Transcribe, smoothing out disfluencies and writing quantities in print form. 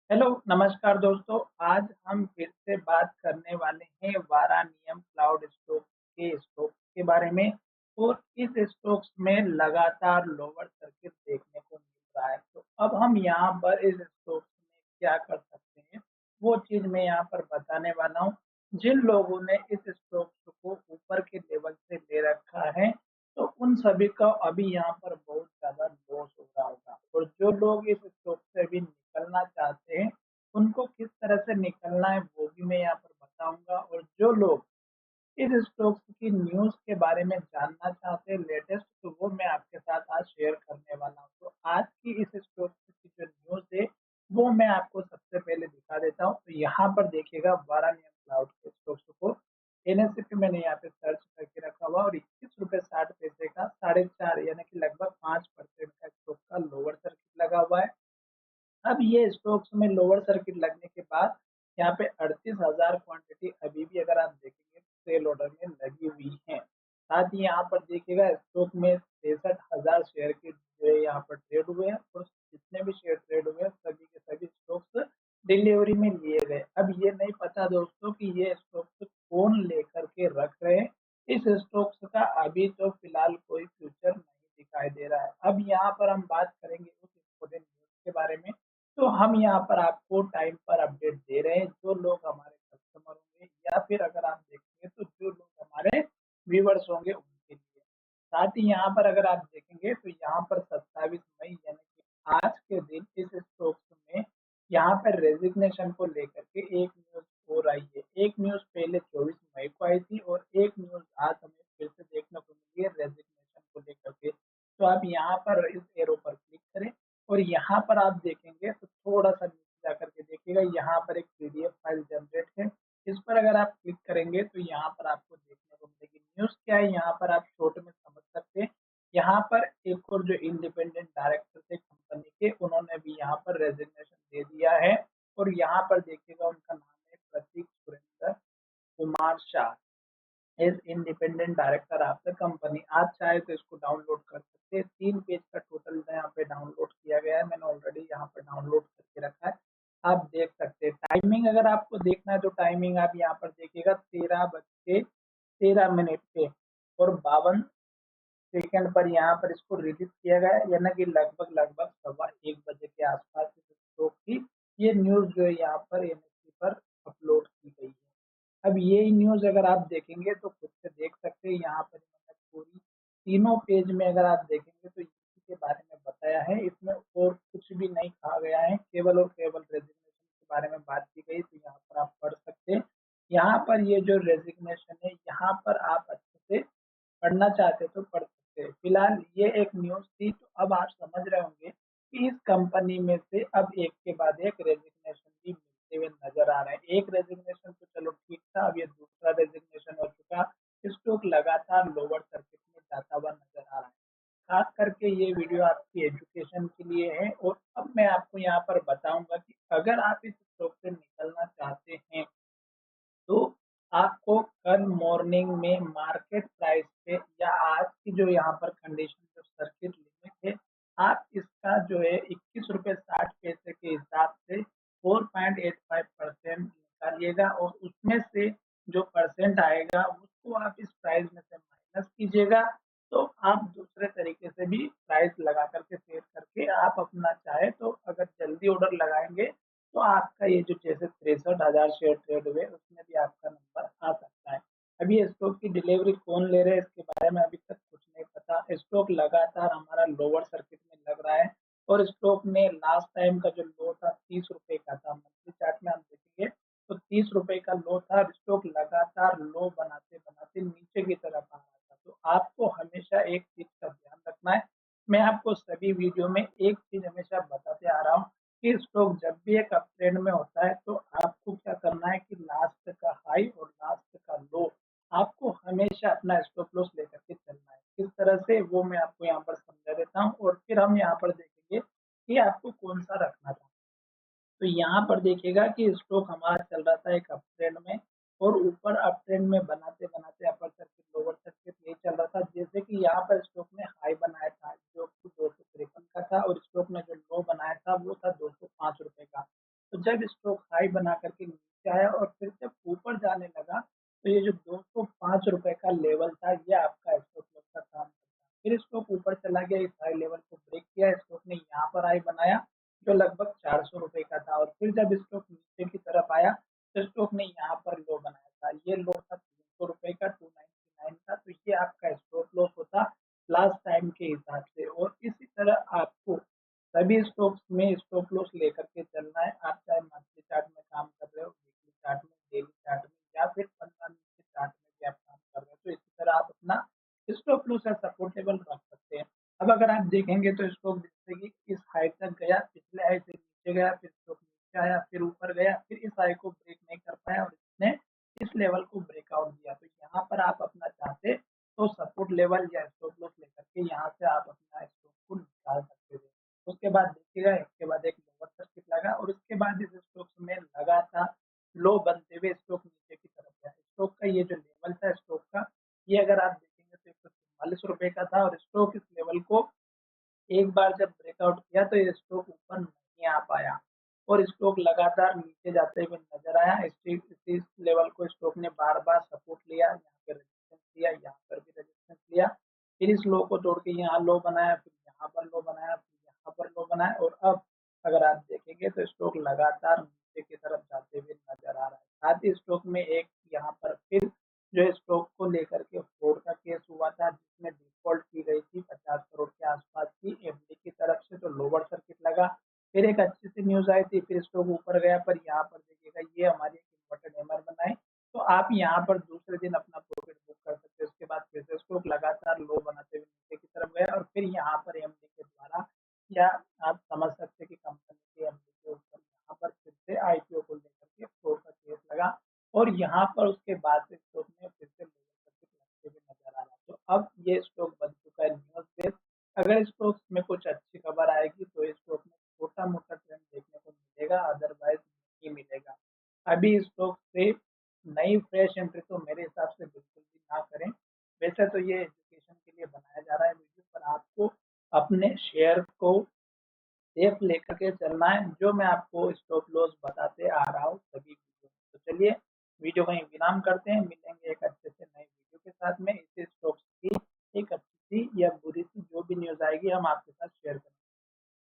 Hello, नमस्कार दोस्तों। आज हम फिर से बात करने वाले हैं वारानियम क्लाउड स्टोक्स के बारे में। और इस स्टोक्स में लगातार लोअर सर्किट देखने को मिल रहा है। तो अब हम यहाँ पर इस स्टोक्स में क्या कर सकते हैं, वो चीज़ मैं यहाँ पर बताने वाला हूँ। जिन लोगों ने इस स्टोक्स को ऊपर के लेवल से ले रखा है, तो उन सभी का अभी यहाँ पर बहुत ज़्यादा लॉस हो रहा होगा। और जो लोग इस स्टॉक से अभी निकलना चाहते हैं, उनको किस तरह से निकलना है वो भी मैं यहाँ पर बताऊँगा। और जो लोग इस स्टॉक्स की न्यूज़ के बारे में जानना चाहते हैं लेटेस्ट, तो वो मैं आपके साथ आज शेयर करने वाला हूँ। तो आज की इस स्टॉक्स की जो न्यूज़ है, वो मैं आपको सबसे पहले दिखा देता हूँ। तो यहाँ पर देखिएगा वारानियम क्लाउड के स्टॉक्स को एनएससी पे मैंने यहाँ पे सर्च करके रखा हुआ, और 21 रुपये 60 पैसे का 4.5 यानी कि लगभग 5% का स्टॉक का लोअर सर्किट लगा हुआ है। अब ये स्टॉक्स में लोअर सर्किट लगने के बाद यहाँ पे 38,000 क्वांटिटी अभी भी अगर आप देखेंगे सेल ऑर्डर में लगी हुई है। साथ ही यहाँ पर देखिएगा स्टॉक में 63,000 शेयर के जो है यहाँ पर ट्रेड हुए हैं, और जितने भी शेयर ट्रेड हुए हैं सभी के सभी स्टॉक्स डिलीवरी में लिए गए। अब ये नहीं पता दोस्तों कि ये स्टॉक्स कौन लेकर के रख रहे हैं। इस स्टॉक्स का अभी तो फिलहाल कोई फ्यूचर नहीं दिखाई दे रहा है। अब यहाँ पर हम बात करेंगे उस इम्पोर्टेंट न्यूज के बारे में। तो हम यहाँ पर आपको टाइम पर अपडेट दे रहे हैं, जो लोग हमारे कस्टमर होंगे या फिर अगर आप देखेंगे तो जो लोग हमारे व्यूवर्स होंगे उनके लिए। साथ ही यहाँ पर अगर आप देखेंगे तो यहाँ पर 27 मई यानी कि आज के दिन इस स्टॉक्स में यहाँ पर रेजिग्नेशन को लेकर के एक न्यूज हो रही है। एक न्यूज पहले 24 मई को आई थी, और एक न्यूज आज हमें फिर से देखने को मिली है रेजिग्नेशन को लेकर के। तो आप यहाँ पर इस एरो पर क्लिक करें, और यहाँ पर आप देखेंगे तो थोड़ा-सा नीचे जाकर के देखिएगा, यहाँ पर एक पीडीएफ फाइल जनरेट है। इस पर अगर आप क्लिक करेंगे तो यहाँ पर आपको देखने को मिलेगी न्यूज़ क्या है, यहाँ पर आप शॉर्ट में समझ सकते हैं। यहाँ पर एक और जो इंडिपेंडेंट डायरेक्टर थे कंपनी के, उन्होंने भी यहाँ पर रेजिग्नेशन दे दिया है। और यहाँ पर देखिएगा उनका नाम है Prateek Surendra Kumar Shah, as independent director of the company. आप चाहे तो इसको डाउनलोड कर सकते हैं। 3 पेज का टोटल यहाँ पे डाउनलोड किया गया है, मैंने ऑलरेडी यहाँ पर डाउनलोड करके रखा है। आप देख सकते हैं टाइमिंग, अगर आपको देखना है तो टाइमिंग आप यहाँ पर देखिएगा 13:13 पे और 52 सेकंड पर यहाँ पर इसको रिलीज किया गया है, यानी कि लगभग लगभग 1:15 बजे के आसपास इस स्टॉक की ये न्यूज जो है यहाँ पर एनएससी पर अपलोड की गई है। अब ये न्यूज़ अगर आप देखेंगे तो खुद से देख सकते हैं, यहाँ पर मैंने पूरी तीनों पेज में अगर आप देखेंगे तो इसी के बारे में बताया है। इसमें और कुछ भी नहीं कहा गया है, केवल और केवल रेजिग्नेशन के बारे में बात की गई। तो यहाँ पर आप पढ़ सकते हैं। यहाँ पर ये जो रेजिग्नेशन है, यहाँ पर आप अच्छे से पढ़ना चाहते तो पढ़ सकते हैं। फिलहाल ये एक न्यूज़ थी, तो अब आप समझ रहे होंगे कि इस कंपनी में से अब एक के बाद एक रेजिग्नेशन भी मिलते हुए नजर आ रहे हैं। एक रेजिग्नेशन तो चलो ठीक था, अब ये दूसरा रेजिग्नेशन हो चुका। स्टॉक लगातार लोअर सर्किट में जाता हुआ नजर आ रहा है। खास करके ये वीडियो आपकी एजुकेशन के लिए है। और अब मैं आपको यहाँ पर बताऊंगा कि अगर आप इस स्टॉक से निकलना चाहते हैं, तो आपको कल मॉर्निंग में मार्केट प्राइस पे या आज की जो यहाँ पर कंडीशन जो सर्किट लिमिट है, आप इसका जो है 21 रुपये 60 पैसे के हिसाब से 4.85% निकालिएगा, और उसमें से जो परसेंट आएगा उसको आप इस प्राइस में से माइनस कीजिएगा। तो आप दूसरे तरीके से भी प्राइस लगा करके सेट करके आप अपना चाहे तो अगर जल्दी ऑर्डर लगाएंगे तो आपका ये जो जैसे 63,000 शेयर ट्रेड हुए उसमें भी आपका नंबर आ सकता है। अभी ये स्टॉक की डिलीवरी कौन ले रहे हैं इसके बारे में अभी तक कुछ नहीं पता। स्टॉक लगातार हमारा लोअर सर्किट में लग रहा है, और स्टॉक ने लास्ट टाइम का जो लो था 30 रुपए का था। मंथली चार्ट में आप देखेंगे तो 30 रुपए का लो था। स्टॉक लगातार लो बनाते बनाते नीचे की तरफ आ रहा था। तो आपको हमेशा एक चीज का ध्यान रखना है। मैं आपको सभी वीडियो में एक चीज हमेशा बताते आ रहा हूँ कि स्टॉक जब भी एक अप ट्रेंड में होता है तो आपको क्या करना है कि लास्ट का हाई और लास्ट का लो आपको हमेशा अपना स्टॉप लॉस लेकर के चलना है। किस तरह से वो मैं आपको यहाँ पर समझा देता हूँ, और फिर हम यहाँ पर देखेंगे कि आपको कौन सा रखना था। तो यहाँ पर देखिएगा कि स्टॉक हमारा चल रहा था एक अप ट्रेंड में, और ऊपर अप ट्रेंड में बनाते बनाते अपर सर्किट लोअर सर्किट यही चल रहा था। जैसे कि यहाँ पर स्टॉक ने हाई बनाया था जो कि 253 का था, और स्टॉक ने जो लो बनाया था वो था 205 रुपए का। तो तो जब स्टॉक हाई बना करके नीचे आया और फिर जब ऊपर जाने लगा, तो ये जो 205 रुपए का लेवल था, ये आपका स्टॉप लॉस का काम करता है। फिर स्टॉक ऊपर चला गया, इस हाई लेवल को ब्रेक किया, स्टॉक ने यहाँ पर हाई बनाया जो लगभग 400 रुपए का था, और फिर जब स्टॉक नीचे की तरफ आया तो स्टॉक ने यहाँ पर लो बनाया था। ये लो था 300 रुपए का, 299 का। तो ये आपका स्टॉप लॉस होता लास्ट टाइम के हिसाब से। और इसी तरह आपको सभी स्टॉक्स में स्टॉप लॉस लेकर के चलना है। आप चाहे मंथली चार्ट में काम कर रहे हो, वीकली चार्ट में, डेली चार्ट में, या फिर 15 मिनट के चार्ट में भी आप काम कर रहे हो, तो इसी तरह आप अपना स्टॉप लॉस या सपोर्ट लेवल रख सकते हैं। अब अगर आप देखेंगे तो स्टॉक जैसे कि इस हाई तक गया, पिछले हाई से नीचे गया, फिर स्टॉक नीचे आया, फिर ऊपर गया, फिर इस हाई को ब्रेक नहीं कर पाया और इसने इस लेवल को ब्रेकआउट दिया। तो यहाँ पर आप अपना चाहते तो सपोर्ट लेवल या स्टॉप लॉस लेकर के यहाँ से आप अपना स्टॉक को निकाल सकते थे। उसके बाद देखिएगा एक के बाद एक लोअर सर्किट लगा और उसके बाद इस स्टॉक में लगातार लो बनते हुए स्टॉक नीचे की तरफ गया। स्टॉक का ये जो लेवल था स्टॉक का, ये अगर आप देखेंगे तो 144 रुपए का था, और स्टॉक इस लेवल को एक बार जब ब्रेकआउट किया तो ये स्टॉक ऊपर नहीं आ पाया और स्टॉक लगातार नीचे जाते हुए नजर आया। इस लेवल को स्टॉक ने बार बार सपोर्ट लिया, यहाँ पे रेजिस्टेंस लिया, यहाँ पर भी रेजिस्टेंस लिया, फिर इस लो को तोड़ के यहाँ लो बनाया, फिर यहाँ पर लो बनाया, फिर यहाँ पर लो बनाया, और अब अगर आप देखेंगे तो स्टॉक लगातार नीचे की तरफ जाते हुए नजर आ रहा है। साथ ही स्टॉक में एक यहाँ पर फिर जो स्टॉक को लेकर के फ्रॉड का केस हुआ था, जिसमें डिफॉल्ट की गई थी 50 करोड़ के आसपास की एफडी की तरफ से, तो लोअर सर्किट लगा। फिर एक अच्छी सी न्यूज आई थी, फिर स्टॉक ऊपर गया, पर यहाँ पर देखिएगा ये हमारी एक इन्वर्टेड हैमर बनाए, तो आप यहाँ पर दूसरे दिन अपना प्रॉफिट बुक कर सकते हैं। उसके बाद फिर से स्टॉक लगातार लो बनाते हुए नीचे की तरफ गया और फिर यहाँ पर एमडी के द्वारा, या आप समझ सकते हैं कि कंपनी के एमडी के ऊपर यहाँ पर फिर से आईपीओ को लेकर के फ्रॉड का केस लगा, और यहाँ पर उसके बाद से स्टॉक में फिर से लोअर सर्किट लगते हुए नजर आ रहा है। तो अब ये स्टॉक बन चुका है न्यूज बेस्ड। अगर स्टॉक्स में कुछ अच्छी खबर आएगी तो स्टॉक में छोटा मोटा ट्रेंड देखने को मिलेगा, अदरवाइज नहीं मिलेगा। अभी स्टॉक से नई फ्रेश एंट्री तो मेरे हिसाब से बिल्कुल भी ना करें। वैसे तो ये एजुकेशन के लिए बनाया जा रहा है वीडियो, पर आपको अपने शेयर को सेफ लेकर के चलना है, जो मैं आपको स्टॉप लॉस बताते आ रहा हूँ सभी वीडियो में। तो चलिए वीडियो का विराम करते हैं, मिलेंगे एक अच्छे से नए वीडियो के साथ में। इस स्टॉक्स की एक अच्छी सी या बुरी सी जो भी न्यूज आएगी हम आपके